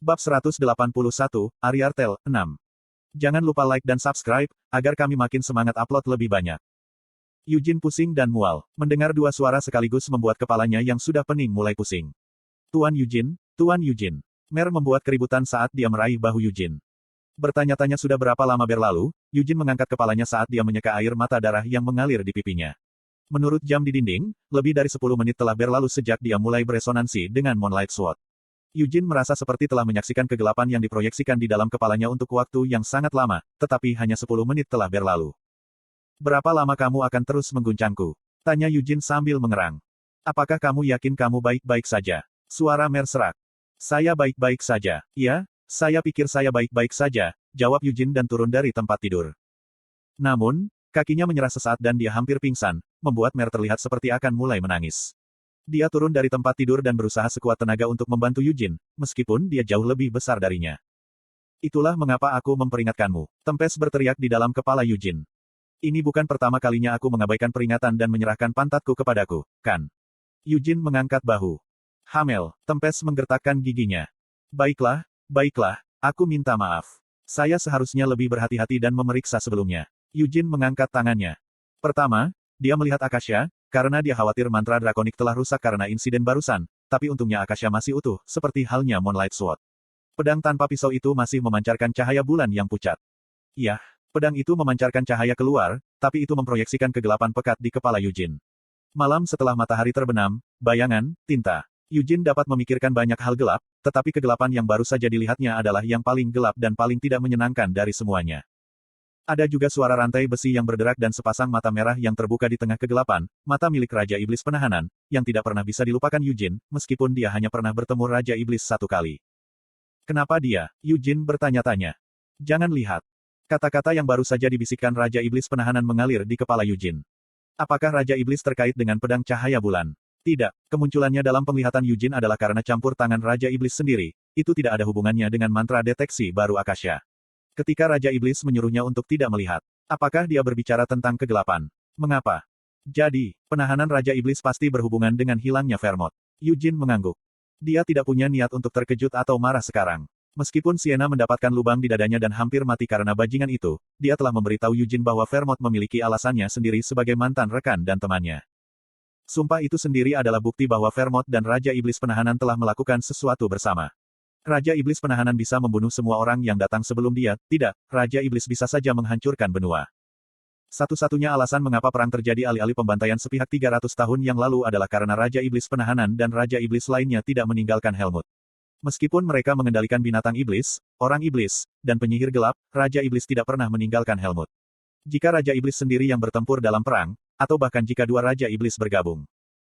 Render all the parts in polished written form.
Bab 181, Ariartel, 6. Jangan lupa like dan subscribe, agar kami makin semangat upload lebih banyak. Eugene pusing dan mual. Mendengar dua suara sekaligus membuat kepalanya yang sudah pening mulai pusing. Tuan Eugene, Tuan Eugene. Mer membuat keributan saat dia meraih bahu Eugene. Bertanya-tanya sudah berapa lama berlalu, Eugene mengangkat kepalanya saat dia menyeka air mata darah yang mengalir di pipinya. Menurut jam di dinding, lebih dari 10 menit telah berlalu sejak dia mulai beresonansi dengan Moonlight Sword. Eugene merasa seperti telah menyaksikan kegelapan yang diproyeksikan di dalam kepalanya untuk waktu yang sangat lama, tetapi hanya 10 menit telah berlalu. Berapa lama kamu akan terus mengguncangku? Tanya Eugene sambil mengerang. Apakah kamu yakin kamu baik-baik saja? Suara Mer serak. Saya baik-baik saja. Iya, saya pikir saya baik-baik saja, jawab Eugene dan turun dari tempat tidur. Namun, kakinya menyerah sesaat dan dia hampir pingsan, membuat Mer terlihat seperti akan mulai menangis. Dia turun dari tempat tidur dan berusaha sekuat tenaga untuk membantu Eugene, meskipun dia jauh lebih besar darinya. Itulah mengapa aku memperingatkanmu. Tempes berteriak di dalam kepala Eugene. Ini bukan pertama kalinya aku mengabaikan peringatan dan menyerahkan pantatku kepadaku, kan? Eugene mengangkat bahu. Hamel, Tempes menggertakkan giginya. Baiklah, baiklah, aku minta maaf. Saya seharusnya lebih berhati-hati dan memeriksa sebelumnya. Eugene mengangkat tangannya. Pertama, dia melihat Akasha, karena dia khawatir mantra drakonik telah rusak karena insiden barusan, tapi untungnya Akasha masih utuh, seperti halnya Moonlight Sword. Pedang tanpa pisau itu masih memancarkan cahaya bulan yang pucat. Iya, pedang itu memancarkan cahaya keluar, tapi itu memproyeksikan kegelapan pekat di kepala Eugene. Malam setelah matahari terbenam, bayangan, tinta. Eugene dapat memikirkan banyak hal gelap, tetapi kegelapan yang baru saja dilihatnya adalah yang paling gelap dan paling tidak menyenangkan dari semuanya. Ada juga suara rantai besi yang berderak dan sepasang mata merah yang terbuka di tengah kegelapan, mata milik Raja Iblis Penahanan, yang tidak pernah bisa dilupakan Eugene, meskipun dia hanya pernah bertemu Raja Iblis satu kali. Kenapa dia? Eugene bertanya-tanya. Jangan lihat. Kata-kata yang baru saja dibisikkan Raja Iblis Penahanan mengalir di kepala Eugene. Apakah Raja Iblis terkait dengan pedang cahaya bulan? Tidak, kemunculannya dalam penglihatan Eugene adalah karena campur tangan Raja Iblis sendiri, itu tidak ada hubungannya dengan mantra deteksi baru Akasha. Ketika Raja Iblis menyuruhnya untuk tidak melihat, apakah dia berbicara tentang kegelapan? Mengapa? Jadi, penahanan Raja Iblis pasti berhubungan dengan hilangnya Vermont. Eugene mengangguk. Dia tidak punya niat untuk terkejut atau marah sekarang. Meskipun Sienna mendapatkan lubang di dadanya dan hampir mati karena bajingan itu, dia telah memberitahu Eugene bahwa Vermont memiliki alasannya sendiri sebagai mantan rekan dan temannya. Sumpah itu sendiri adalah bukti bahwa Vermont dan Raja Iblis Penahanan telah melakukan sesuatu bersama. Raja Iblis Penahanan bisa membunuh semua orang yang datang sebelum dia, tidak, Raja Iblis bisa saja menghancurkan benua. Satu-satunya alasan mengapa perang terjadi alih-alih pembantaian sepihak 300 tahun yang lalu adalah karena Raja Iblis Penahanan dan Raja Iblis lainnya tidak meninggalkan Helmut. Meskipun mereka mengendalikan binatang iblis, orang iblis, dan penyihir gelap, Raja Iblis tidak pernah meninggalkan Helmut. Jika Raja Iblis sendiri yang bertempur dalam perang, atau bahkan jika dua Raja Iblis bergabung.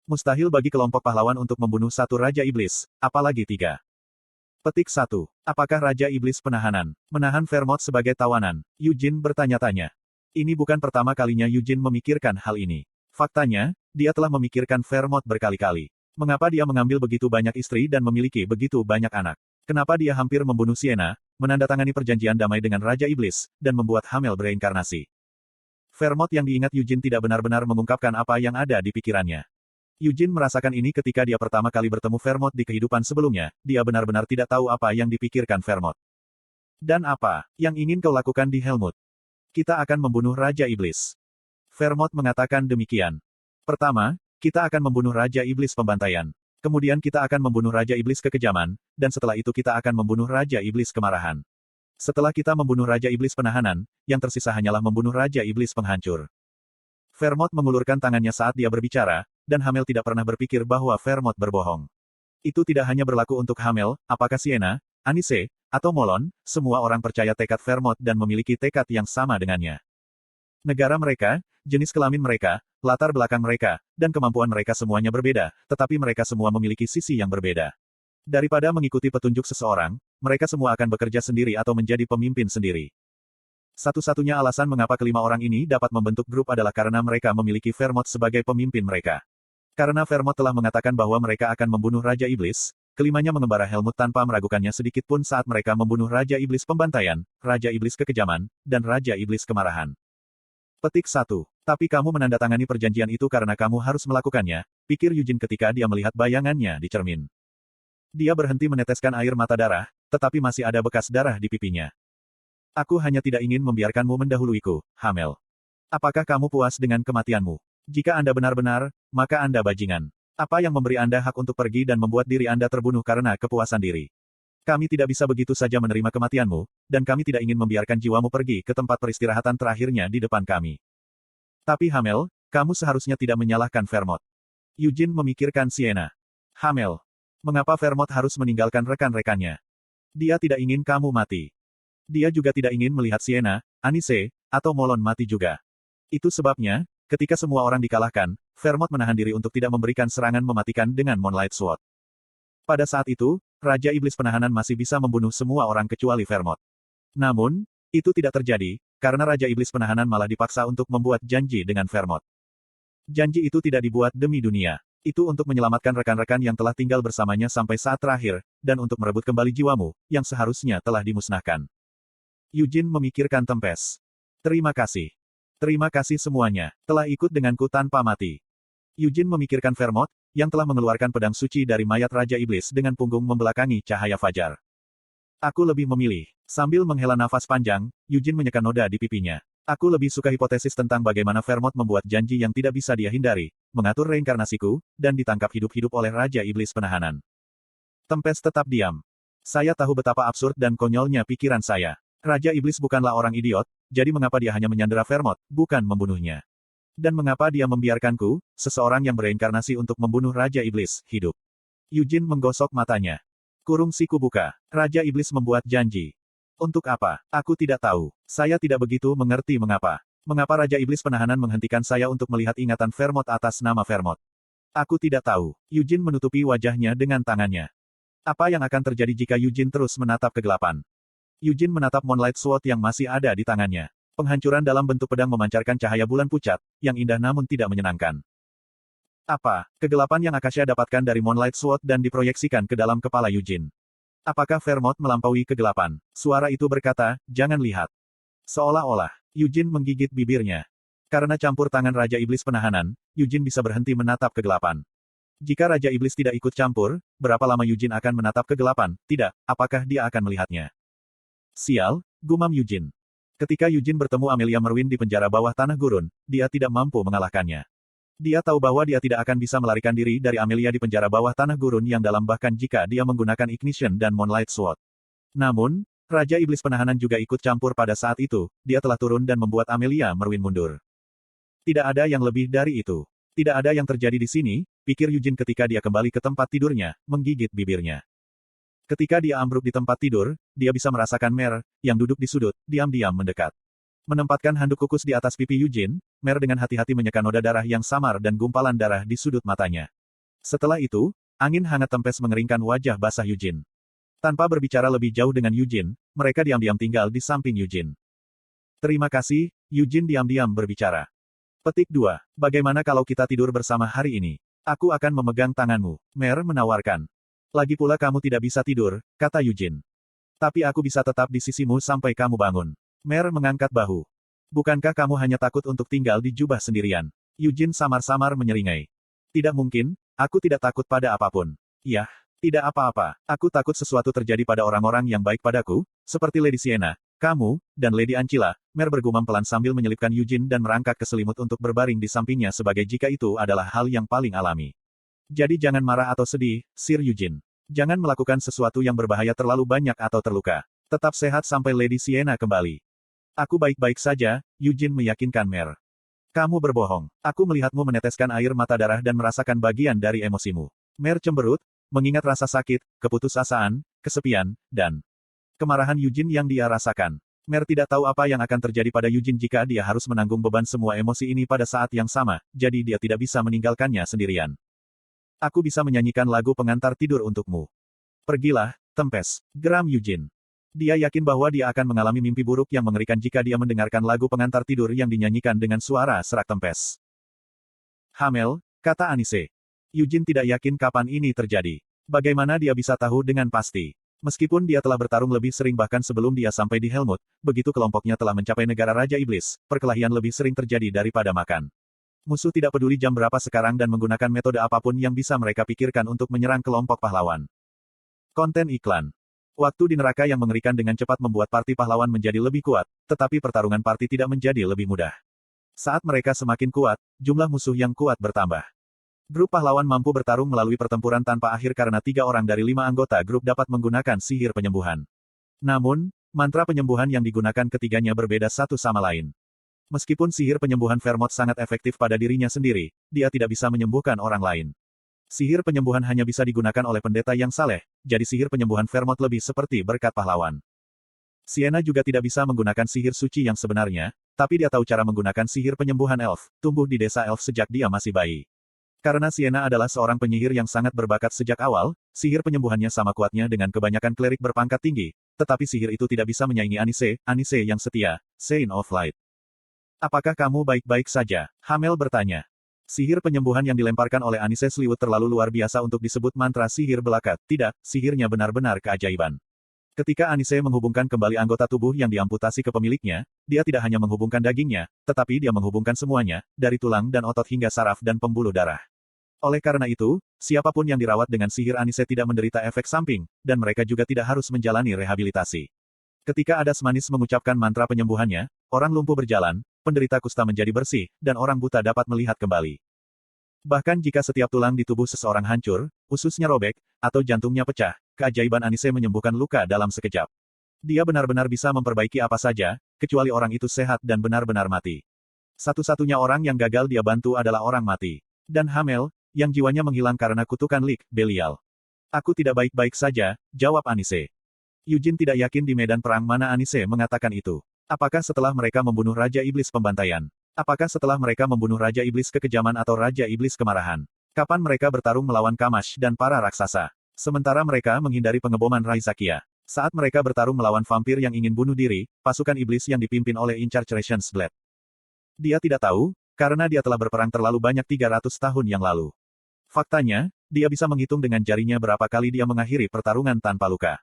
Mustahil bagi kelompok pahlawan untuk membunuh satu Raja Iblis, apalagi 3. Petik 1. Apakah Raja Iblis Penahanan menahan Vermont sebagai tawanan? Eugene bertanya-tanya. Ini bukan pertama kalinya Eugene memikirkan hal ini. Faktanya, dia telah memikirkan Vermont berkali-kali. Mengapa dia mengambil begitu banyak istri dan memiliki begitu banyak anak? Kenapa dia hampir membunuh Sienna, menandatangani perjanjian damai dengan Raja Iblis, dan membuat Hamel bereinkarnasi? Vermont yang diingat Eugene tidak benar-benar mengungkapkan apa yang ada di pikirannya. Eugene merasakan ini ketika dia pertama kali bertemu Vermont di kehidupan sebelumnya, dia benar-benar tidak tahu apa yang dipikirkan Vermont. Dan apa yang ingin kau lakukan di Helmut? Kita akan membunuh Raja Iblis. Vermont mengatakan demikian. Pertama, kita akan membunuh Raja Iblis Pembantaian. Kemudian kita akan membunuh Raja Iblis Kekejaman, dan setelah itu kita akan membunuh Raja Iblis Kemarahan. Setelah kita membunuh Raja Iblis Penahanan, yang tersisa hanyalah membunuh Raja Iblis Penghancur. Vermont mengulurkan tangannya saat dia berbicara, dan Hamel tidak pernah berpikir bahwa Vermont berbohong. Itu tidak hanya berlaku untuk Hamel, apakah Sienna, Anise, atau Molon, semua orang percaya tekad Vermont dan memiliki tekad yang sama dengannya. Negara mereka, jenis kelamin mereka, latar belakang mereka, dan kemampuan mereka semuanya berbeda, tetapi mereka semua memiliki sisi yang berbeda. Daripada mengikuti petunjuk seseorang, mereka semua akan bekerja sendiri atau menjadi pemimpin sendiri. Satu-satunya alasan mengapa kelima orang ini dapat membentuk grup adalah karena mereka memiliki Vermont sebagai pemimpin mereka. Karena Vermont telah mengatakan bahwa mereka akan membunuh Raja Iblis, kelimanya mengembara Helmut tanpa meragukannya sedikit pun saat mereka membunuh Raja Iblis Pembantaian, Raja Iblis Kekejaman, dan Raja Iblis Kemarahan. Petik 1. Tapi kamu menandatangani perjanjian itu karena kamu harus melakukannya, pikir Eugene ketika dia melihat bayangannya di cermin. Dia berhenti meneteskan air mata darah, tetapi masih ada bekas darah di pipinya. Aku hanya tidak ingin membiarkanmu mendahuluiku, Hamel. Apakah kamu puas dengan kematianmu? Jika Anda benar-benar, maka Anda bajingan. Apa yang memberi Anda hak untuk pergi dan membuat diri Anda terbunuh karena kepuasan diri? Kami tidak bisa begitu saja menerima kematianmu, dan kami tidak ingin membiarkan jiwamu pergi ke tempat peristirahatan terakhirnya di depan kami. Tapi Hamel, kamu seharusnya tidak menyalahkan Vermont. Eugene memikirkan Sienna. Hamel. Mengapa Vermont harus meninggalkan rekan-rekannya? Dia tidak ingin kamu mati. Dia juga tidak ingin melihat Sienna, Anise, atau Molon mati juga. Itu sebabnya, ketika semua orang dikalahkan, Vermont menahan diri untuk tidak memberikan serangan mematikan dengan Moonlight Sword. Pada saat itu, Raja Iblis Penahanan masih bisa membunuh semua orang kecuali Vermont. Namun, itu tidak terjadi, karena Raja Iblis Penahanan malah dipaksa untuk membuat janji dengan Vermont. Janji itu tidak dibuat demi dunia. Itu untuk menyelamatkan rekan-rekan yang telah tinggal bersamanya sampai saat terakhir, dan untuk merebut kembali jiwamu, yang seharusnya telah dimusnahkan. Eugene memikirkan Tempest. Terima kasih. Terima kasih semuanya, telah ikut denganku tanpa mati. Eugene memikirkan Vermont, yang telah mengeluarkan pedang suci dari mayat Raja Iblis dengan punggung membelakangi cahaya fajar. Aku lebih memilih. Sambil menghela nafas panjang, Eugene menyeka noda di pipinya. Aku lebih suka hipotesis tentang bagaimana Vermont membuat janji yang tidak bisa dia hindari, mengatur reinkarnasiku, dan ditangkap hidup-hidup oleh Raja Iblis Penahanan. Tempest tetap diam. Saya tahu betapa absurd dan konyolnya pikiran saya. Raja Iblis bukanlah orang idiot, jadi mengapa dia hanya menyandera Vermont, bukan membunuhnya? Dan mengapa dia membiarkanku, seseorang yang bereinkarnasi untuk membunuh Raja Iblis, hidup? Eugene menggosok matanya. Kurung siku buka. Raja Iblis membuat janji. Untuk apa? Aku tidak tahu. Saya tidak begitu mengerti mengapa. Mengapa Raja Iblis Penahanan menghentikan saya untuk melihat ingatan Vermont atas nama Vermont? Aku tidak tahu. Eugene menutupi wajahnya dengan tangannya. Apa yang akan terjadi jika Eugene terus menatap kegelapan? Eugene menatap Moonlight Sword yang masih ada di tangannya. Penghancuran dalam bentuk pedang memancarkan cahaya bulan pucat, yang indah namun tidak menyenangkan. Apa, kegelapan yang Akasha dapatkan dari Moonlight Sword dan diproyeksikan ke dalam kepala Eugene? Apakah Vermont melampaui kegelapan? Suara itu berkata, jangan lihat. Seolah-olah, Eugene menggigit bibirnya. Karena campur tangan Raja Iblis Penahanan, Eugene bisa berhenti menatap kegelapan. Jika Raja Iblis tidak ikut campur, berapa lama Eugene akan menatap kegelapan? Tidak, apakah dia akan melihatnya? Sial, gumam Eugene. Ketika Eugene bertemu Amelia Merwin di penjara bawah tanah gurun, dia tidak mampu mengalahkannya. Dia tahu bahwa dia tidak akan bisa melarikan diri dari Amelia di penjara bawah tanah gurun yang dalam bahkan jika dia menggunakan Ignition dan Moonlight Sword. Namun, Raja Iblis Penahanan juga ikut campur pada saat itu, dia telah turun dan membuat Amelia Merwin mundur. Tidak ada yang lebih dari itu. Tidak ada yang terjadi di sini, pikir Eugene ketika dia kembali ke tempat tidurnya, menggigit bibirnya. Ketika dia ambruk di tempat tidur, dia bisa merasakan Mer, yang duduk di sudut, diam-diam mendekat. Menempatkan handuk kukus di atas pipi Eugene, Mer dengan hati-hati menyeka noda darah yang samar dan gumpalan darah di sudut matanya. Setelah itu, angin hangat Tempest mengeringkan wajah basah Eugene. Tanpa berbicara lebih jauh dengan Eugene, mereka diam-diam tinggal di samping Eugene. Terima kasih, Eugene diam-diam berbicara. Petik 2. Bagaimana kalau kita tidur bersama hari ini? Aku akan memegang tanganmu, Mer menawarkan. Lagi pula kamu tidak bisa tidur, kata Eugene. Tapi aku bisa tetap di sisimu sampai kamu bangun. Mer mengangkat bahu. Bukankah kamu hanya takut untuk tinggal di jubah sendirian? Eugene samar-samar menyeringai. Tidak mungkin, aku tidak takut pada apapun. Yah, tidak apa-apa. Aku takut sesuatu terjadi pada orang-orang yang baik padaku, seperti Lady Sienna, kamu, dan Lady Ancilla. Mer bergumam pelan sambil menyelipkan Eugene dan merangkak ke selimut untuk berbaring di sampingnya sebagai jika itu adalah hal yang paling alami. Jadi jangan marah atau sedih, Sir Eugene. Jangan melakukan sesuatu yang berbahaya terlalu banyak atau terluka. Tetap sehat sampai Lady Sienna kembali. Aku baik-baik saja, Eugene meyakinkan Mer. Kamu berbohong. Aku melihatmu meneteskan air mata darah dan merasakan bagian dari emosimu. Mer cemberut, mengingat rasa sakit, keputusasaan, kesepian, dan kemarahan Eugene yang dia rasakan. Mer tidak tahu apa yang akan terjadi pada Eugene jika dia harus menanggung beban semua emosi ini pada saat yang sama, jadi dia tidak bisa meninggalkannya sendirian. Aku bisa menyanyikan lagu pengantar tidur untukmu. Pergilah, Tempest, geram Eugene. Dia yakin bahwa dia akan mengalami mimpi buruk yang mengerikan jika dia mendengarkan lagu pengantar tidur yang dinyanyikan dengan suara serak Tempest. Hamel, kata Anise. Eugene tidak yakin kapan ini terjadi. Bagaimana dia bisa tahu dengan pasti? Meskipun dia telah bertarung lebih sering bahkan sebelum dia sampai di Helmut, begitu kelompoknya telah mencapai negara Raja Iblis, perkelahian lebih sering terjadi daripada makan. Musuh tidak peduli jam berapa sekarang dan menggunakan metode apapun yang bisa mereka pikirkan untuk menyerang kelompok pahlawan. Konten iklan. Waktu di neraka yang mengerikan dengan cepat membuat parti pahlawan menjadi lebih kuat, tetapi pertarungan parti tidak menjadi lebih mudah. Saat mereka semakin kuat, jumlah musuh yang kuat bertambah. Grup pahlawan mampu bertarung melalui pertempuran tanpa akhir karena 3 orang dari 5 anggota grup dapat menggunakan sihir penyembuhan. Namun, mantra penyembuhan yang digunakan ketiganya berbeda satu sama lain. Meskipun sihir penyembuhan Vermont sangat efektif pada dirinya sendiri, dia tidak bisa menyembuhkan orang lain. Sihir penyembuhan hanya bisa digunakan oleh pendeta yang saleh, jadi sihir penyembuhan Vermont lebih seperti berkat pahlawan. Sienna juga tidak bisa menggunakan sihir suci yang sebenarnya, tapi dia tahu cara menggunakan sihir penyembuhan elf, tumbuh di desa elf sejak dia masih bayi. Karena Sienna adalah seorang penyihir yang sangat berbakat sejak awal, sihir penyembuhannya sama kuatnya dengan kebanyakan klerik berpangkat tinggi, tetapi sihir itu tidak bisa menyaingi Anise yang setia, Saint of Light. Apakah kamu baik-baik saja? Hamel bertanya. Sihir penyembuhan yang dilemparkan oleh Anise Sliwut terlalu luar biasa untuk disebut mantra sihir belaka. Tidak, sihirnya benar-benar keajaiban. Ketika Anise menghubungkan kembali anggota tubuh yang diamputasi ke pemiliknya, dia tidak hanya menghubungkan dagingnya, tetapi dia menghubungkan semuanya, dari tulang dan otot hingga saraf dan pembuluh darah. Oleh karena itu, siapapun yang dirawat dengan sihir Anise tidak menderita efek samping, dan mereka juga tidak harus menjalani rehabilitasi. Ketika Adas Manis mengucapkan mantra penyembuhannya, orang lumpuh berjalan, penderita kusta menjadi bersih, dan orang buta dapat melihat kembali. Bahkan jika setiap tulang di tubuh seseorang hancur, ususnya robek, atau jantungnya pecah, keajaiban Anise menyembuhkan luka dalam sekejap. Dia benar-benar bisa memperbaiki apa saja, kecuali orang itu sehat dan benar-benar mati. Satu-satunya orang yang gagal dia bantu adalah orang mati. Dan Hamel, yang jiwanya menghilang karena kutukan Lik, Belial. Aku tidak baik-baik saja, jawab Anise. Eugene tidak yakin di medan perang mana Anise mengatakan itu. Apakah setelah mereka membunuh Raja Iblis pembantaian? Apakah setelah mereka membunuh Raja Iblis kekejaman atau Raja Iblis kemarahan? Kapan mereka bertarung melawan Kamash dan para raksasa? Sementara mereka menghindari pengeboman Raizakia. Saat mereka bertarung melawan vampir yang ingin bunuh diri, pasukan iblis yang dipimpin oleh In-Charge Rations Blade. Dia tidak tahu, karena dia telah berperang terlalu banyak 300 tahun yang lalu. Faktanya, dia bisa menghitung dengan jarinya berapa kali dia mengakhiri pertarungan tanpa luka.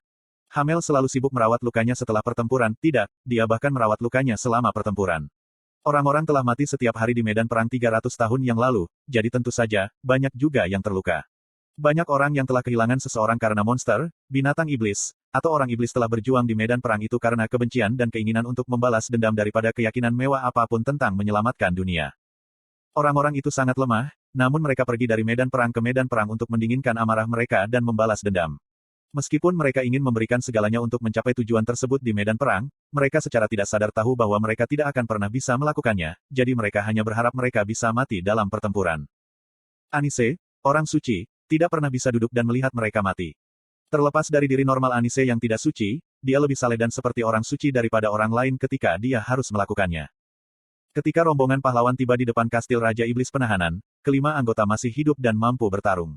Hamel selalu sibuk merawat lukanya setelah pertempuran, tidak, dia bahkan merawat lukanya selama pertempuran. Orang-orang telah mati setiap hari di medan perang 300 tahun yang lalu, jadi tentu saja, banyak juga yang terluka. Banyak orang yang telah kehilangan seseorang karena monster, binatang iblis, atau orang iblis telah berjuang di medan perang itu karena kebencian dan keinginan untuk membalas dendam daripada keyakinan mewah apapun tentang menyelamatkan dunia. Orang-orang itu sangat lemah, namun mereka pergi dari medan perang ke medan perang untuk mendinginkan amarah mereka dan membalas dendam. Meskipun mereka ingin memberikan segalanya untuk mencapai tujuan tersebut di medan perang, mereka secara tidak sadar tahu bahwa mereka tidak akan pernah bisa melakukannya, jadi mereka hanya berharap mereka bisa mati dalam pertempuran. Anise, orang suci, tidak pernah bisa duduk dan melihat mereka mati. Terlepas dari diri normal Anise yang tidak suci, dia lebih saleh dan seperti orang suci daripada orang lain ketika dia harus melakukannya. Ketika rombongan pahlawan tiba di depan kastil Raja Iblis Penahanan, kelima anggota masih hidup dan mampu bertarung.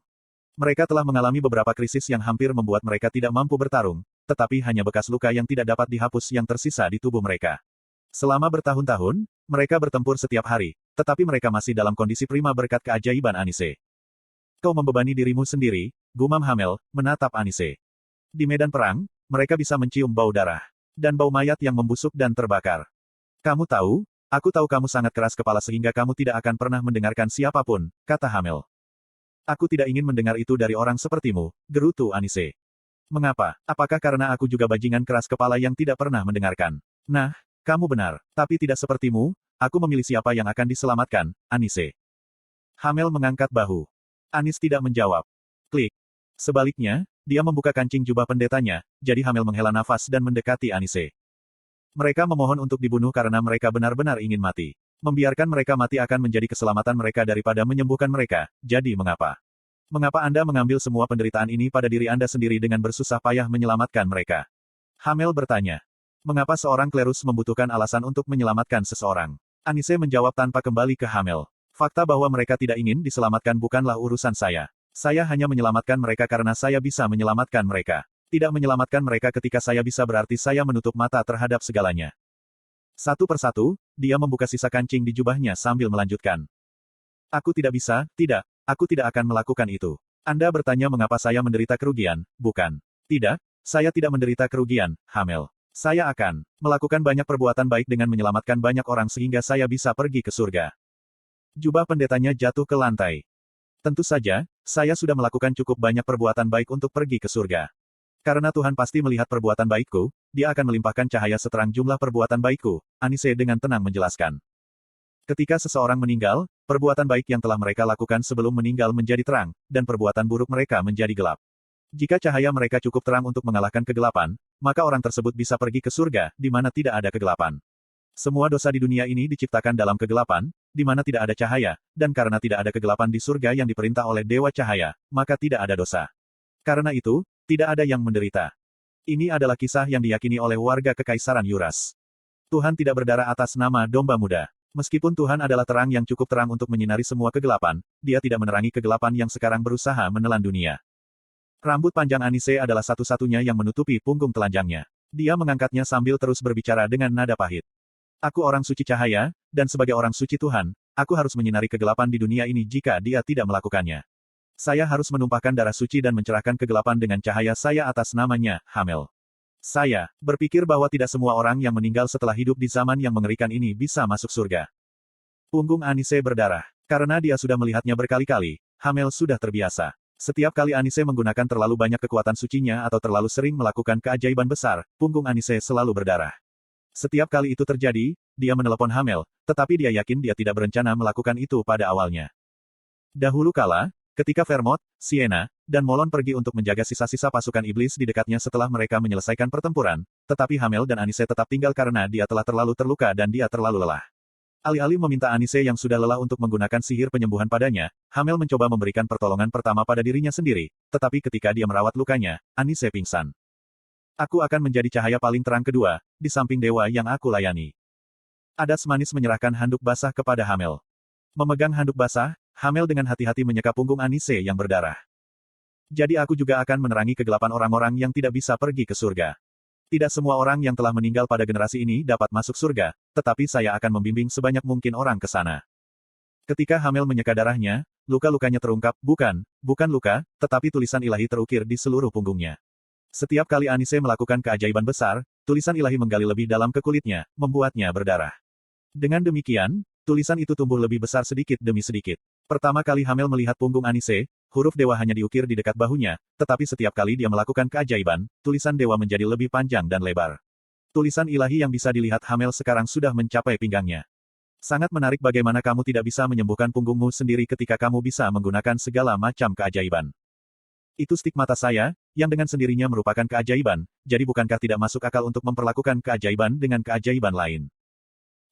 Mereka telah mengalami beberapa krisis yang hampir membuat mereka tidak mampu bertarung, tetapi hanya bekas luka yang tidak dapat dihapus yang tersisa di tubuh mereka. Selama bertahun-tahun, mereka bertempur setiap hari, tetapi mereka masih dalam kondisi prima berkat keajaiban Anise. Kau membebani dirimu sendiri, gumam Hamel, menatap Anise. Di medan perang, mereka bisa mencium bau darah, dan bau mayat yang membusuk dan terbakar. Kamu tahu, aku tahu kamu sangat keras kepala sehingga kamu tidak akan pernah mendengarkan siapapun, kata Hamel. Aku tidak ingin mendengar itu dari orang sepertimu, gerutu Anise. Mengapa? Apakah karena aku juga bajingan keras kepala yang tidak pernah mendengarkan? Nah, kamu benar, tapi tidak sepertimu, aku memilih siapa yang akan diselamatkan, Anise. Hamel mengangkat bahu. Anis tidak menjawab. Klik. Sebaliknya, dia membuka kancing jubah pendetanya, jadi Hamel menghela nafas dan mendekati Anise. Mereka memohon untuk dibunuh karena mereka benar-benar ingin mati. Membiarkan mereka mati akan menjadi keselamatan mereka daripada menyembuhkan mereka, jadi mengapa? Mengapa Anda mengambil semua penderitaan ini pada diri Anda sendiri dengan bersusah payah menyelamatkan mereka? Hamel bertanya. Mengapa seorang klerus membutuhkan alasan untuk menyelamatkan seseorang? Anise menjawab tanpa kembali ke Hamel. Fakta bahwa mereka tidak ingin diselamatkan bukanlah urusan saya. Saya hanya menyelamatkan mereka karena saya bisa menyelamatkan mereka. Tidak menyelamatkan mereka ketika saya bisa berarti saya menutup mata terhadap segalanya. Satu persatu, dia membuka sisa kancing di jubahnya sambil melanjutkan. Aku tidak bisa, tidak, aku tidak akan melakukan itu. Anda bertanya mengapa saya menderita kerugian, bukan? Tidak, saya tidak menderita kerugian, Hamel. Saya akan melakukan banyak perbuatan baik dengan menyelamatkan banyak orang sehingga saya bisa pergi ke surga. Jubah pendetanya jatuh ke lantai. Tentu saja, saya sudah melakukan cukup banyak perbuatan baik untuk pergi ke surga. Karena Tuhan pasti melihat perbuatan baikku, Dia akan melimpahkan cahaya seterang jumlah perbuatan baikku, Anise dengan tenang menjelaskan. Ketika seseorang meninggal, perbuatan baik yang telah mereka lakukan sebelum meninggal menjadi terang, dan perbuatan buruk mereka menjadi gelap. Jika cahaya mereka cukup terang untuk mengalahkan kegelapan, maka orang tersebut bisa pergi ke surga, di mana tidak ada kegelapan. Semua dosa di dunia ini diciptakan dalam kegelapan, di mana tidak ada cahaya, dan karena tidak ada kegelapan di surga yang diperintah oleh Dewa Cahaya, maka tidak ada dosa. Karena itu, tidak ada yang menderita. Ini adalah kisah yang diyakini oleh warga Kekaisaran Yuras. Tuhan tidak berdarah atas nama domba muda. Meskipun Tuhan adalah terang yang cukup terang untuk menyinari semua kegelapan, Dia tidak menerangi kegelapan yang sekarang berusaha menelan dunia. Rambut panjang Anise adalah satu-satunya yang menutupi punggung telanjangnya. Dia mengangkatnya sambil terus berbicara dengan nada pahit. Aku orang suci cahaya, dan sebagai orang suci Tuhan, aku harus menyinari kegelapan di dunia ini jika Dia tidak melakukannya. Saya harus menumpahkan darah suci dan mencerahkan kegelapan dengan cahaya saya atas namanya, Hamel. Saya berpikir bahwa tidak semua orang yang meninggal setelah hidup di zaman yang mengerikan ini bisa masuk surga. Punggung Anise berdarah. Karena dia sudah melihatnya berkali-kali, Hamel sudah terbiasa. Setiap kali Anise menggunakan terlalu banyak kekuatan sucinya atau terlalu sering melakukan keajaiban besar, punggung Anise selalu berdarah. Setiap kali itu terjadi, dia menelepon Hamel, tetapi dia yakin dia tidak berencana melakukan itu pada awalnya. Dahulu kala, ketika Vermont, Sienna, dan Molon pergi untuk menjaga sisa-sisa pasukan iblis di dekatnya setelah mereka menyelesaikan pertempuran, tetapi Hamel dan Anise tetap tinggal karena dia telah terlalu terluka dan dia terlalu lelah. Alih-alih meminta Anise yang sudah lelah untuk menggunakan sihir penyembuhan padanya, Hamel mencoba memberikan pertolongan pertama pada dirinya sendiri, tetapi ketika dia merawat lukanya, Anise pingsan. Aku akan menjadi cahaya paling terang kedua, di samping dewa yang aku layani. Adas manis menyerahkan handuk basah kepada Hamel. Memegang handuk basah, Hamel dengan hati-hati menyeka punggung Anise yang berdarah. Jadi aku juga akan menerangi kegelapan orang-orang yang tidak bisa pergi ke surga. Tidak semua orang yang telah meninggal pada generasi ini dapat masuk surga, tetapi saya akan membimbing sebanyak mungkin orang ke sana. Ketika Hamel menyeka darahnya, luka-lukanya terungkap, bukan luka, tetapi tulisan ilahi terukir di seluruh punggungnya. Setiap kali Anise melakukan keajaiban besar, tulisan ilahi menggali lebih dalam ke kulitnya, membuatnya berdarah. Dengan demikian, tulisan itu tumbuh lebih besar sedikit demi sedikit. Pertama kali Hamel melihat punggung Anise, huruf dewa hanya diukir di dekat bahunya, tetapi setiap kali dia melakukan keajaiban, tulisan dewa menjadi lebih panjang dan lebar. Tulisan ilahi yang bisa dilihat Hamel sekarang sudah mencapai pinggangnya. Sangat menarik bagaimana kamu tidak bisa menyembuhkan punggungmu sendiri ketika kamu bisa menggunakan segala macam keajaiban. Itu stigmata saya, yang dengan sendirinya merupakan keajaiban, jadi bukankah tidak masuk akal untuk memperlakukan keajaiban dengan keajaiban lain?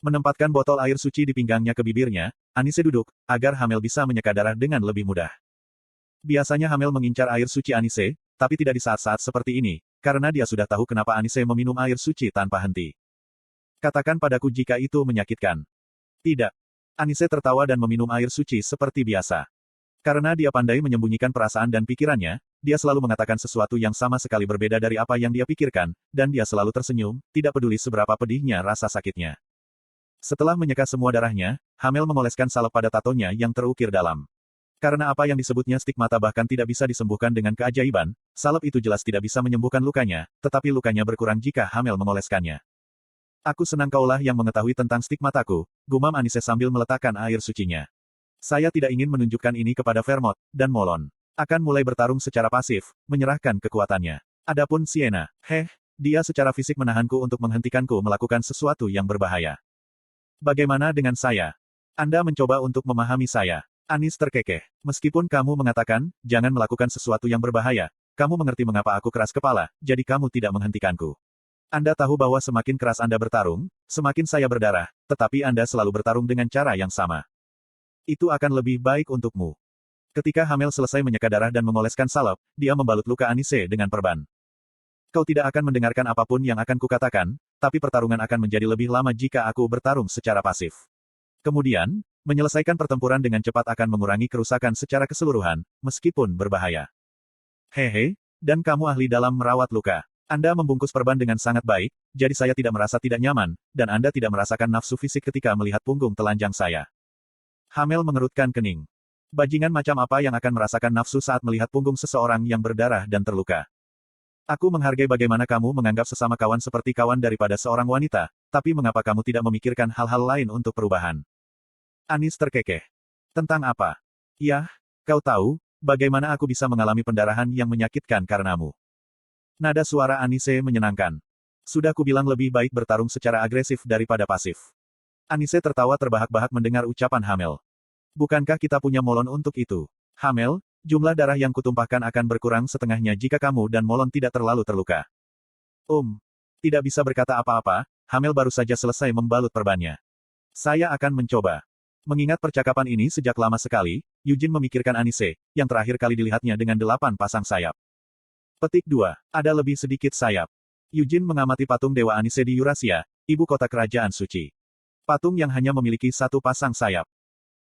Menempatkan botol air suci di pinggangnya ke bibirnya, Anise duduk, agar Hamel bisa menyeka darah dengan lebih mudah. Biasanya Hamel mengincar air suci Anise, tapi tidak di saat-saat seperti ini, karena dia sudah tahu kenapa Anise meminum air suci tanpa henti. Katakan padaku jika itu menyakitkan. Tidak. Anise tertawa dan meminum air suci seperti biasa. Karena dia pandai menyembunyikan perasaan dan pikirannya, dia selalu mengatakan sesuatu yang sama sekali berbeda dari apa yang dia pikirkan, dan dia selalu tersenyum, tidak peduli seberapa pedihnya rasa sakitnya. Setelah menyeka semua darahnya, Hamel mengoleskan salep pada tatonya yang terukir dalam. Karena apa yang disebutnya stigmata bahkan tidak bisa disembuhkan dengan keajaiban, salep itu jelas tidak bisa menyembuhkan lukanya, tetapi lukanya berkurang jika Hamel mengoleskannya. Aku senang kaulah yang mengetahui tentang stigmataku, gumam Anise sambil meletakkan air sucinya. Saya tidak ingin menunjukkan ini kepada Vermont, dan Molon. Akan mulai bertarung secara pasif, menyerahkan kekuatannya. Adapun Sienna, dia secara fisik menahanku untuk menghentikanku melakukan sesuatu yang berbahaya. Bagaimana dengan saya? Anda mencoba untuk memahami saya. Anis terkekeh. Meskipun kamu mengatakan, jangan melakukan sesuatu yang berbahaya, kamu mengerti mengapa aku keras kepala, jadi kamu tidak menghentikanku. Anda tahu bahwa semakin keras Anda bertarung, semakin saya berdarah, tetapi Anda selalu bertarung dengan cara yang sama. Itu akan lebih baik untukmu. Ketika Hamel selesai menyeka darah dan mengoleskan salep, dia membalut luka Anise dengan perban. Kau tidak akan mendengarkan apapun yang akan kukatakan, tapi pertarungan akan menjadi lebih lama jika aku bertarung secara pasif. Kemudian, menyelesaikan pertempuran dengan cepat akan mengurangi kerusakan secara keseluruhan, meskipun berbahaya. Dan kamu ahli dalam merawat luka. Anda membungkus perban dengan sangat baik, jadi saya tidak merasa tidak nyaman, dan Anda tidak merasakan nafsu fisik ketika melihat punggung telanjang saya. Hamel mengerutkan kening. Bajingan macam apa yang akan merasakan nafsu saat melihat punggung seseorang yang berdarah dan terluka? Aku menghargai bagaimana kamu menganggap sesama kawan seperti kawan daripada seorang wanita, tapi mengapa kamu tidak memikirkan hal-hal lain untuk perubahan? Anis terkekeh. Tentang apa? Yah, kau tahu, bagaimana aku bisa mengalami pendarahan yang menyakitkan karenamu. Nada suara Anise menyenangkan. Sudah kubilang lebih baik bertarung secara agresif daripada pasif. Anise tertawa terbahak-bahak mendengar ucapan Hamel. Bukankah kita punya Molon untuk itu? Hamel, jumlah darah yang kutumpahkan akan berkurang setengahnya jika kamu dan Molon tidak terlalu terluka. Tidak bisa berkata apa-apa, Hamel baru saja selesai membalut perbannya. Saya akan mencoba. Mengingat percakapan ini sejak lama sekali, Eugene memikirkan Anise, yang terakhir kali dilihatnya dengan 8 pasang sayap. Petik 2. Ada lebih sedikit sayap. Eugene mengamati patung Dewa Anise di Eurasia, ibu kota kerajaan suci. Patung yang hanya memiliki 1 pasang sayap.